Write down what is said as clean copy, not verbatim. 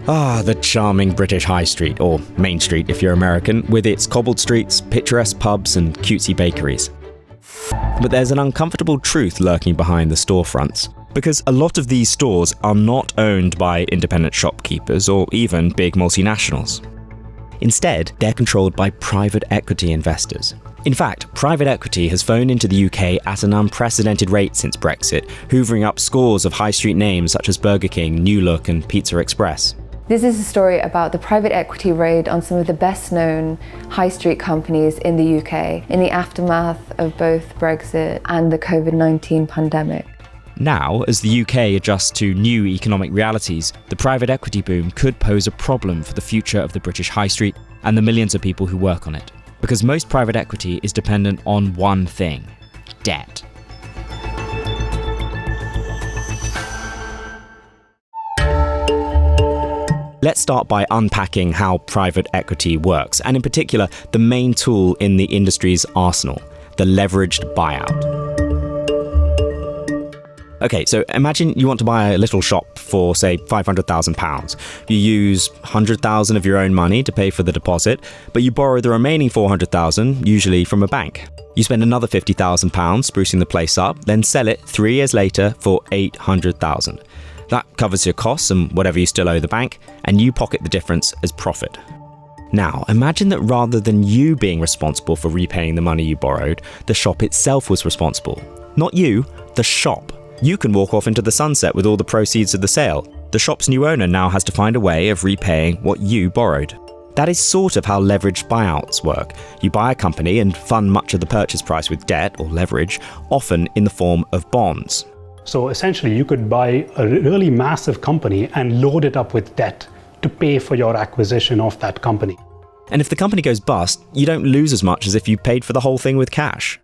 The charming British High Street, or Main Street if you're American, with its cobbled streets, picturesque pubs and cutesy bakeries. But there's an uncomfortable truth lurking behind the storefronts, because a lot of these stores are not owned by independent shopkeepers or even big multinationals. Instead, they're controlled by private equity investors. In fact, private equity has flown into the UK at an unprecedented rate since Brexit, hoovering up scores of high street names such as Burger King, New Look and Pizza Express. This is a story about the private equity raid on some of the best-known high street companies in the UK in the aftermath of both Brexit and the COVID-19 pandemic. Now, as the UK adjusts to new economic realities, the private equity boom could pose a problem for the future of the British high street and the millions of people who work on it. Because most private equity is dependent on one thing: debt. Let's start by unpacking how private equity works, and in particular, the main tool in the industry's arsenal, the leveraged buyout. Okay, so imagine you want to buy a little shop for, say, £500,000. You use £100,000 of your own money to pay for the deposit, but you borrow the remaining £400,000, usually from a bank. You spend another £50,000 sprucing the place up, then sell it 3 years later for £800,000. That covers your costs and whatever you still owe the bank, and you pocket the difference as profit. Now, imagine that rather than you being responsible for repaying the money you borrowed, the shop itself was responsible. Not you, the shop. You can walk off into the sunset with all the proceeds of the sale. The shop's new owner now has to find a way of repaying what you borrowed. That is sort of how leveraged buyouts work. You buy a company and fund much of the purchase price with debt or leverage, often in the form of bonds. So essentially, you could buy a really massive company and load it up with debt to pay for your acquisition of that company. And if the company goes bust, you don't lose as much as if you paid for the whole thing with cash.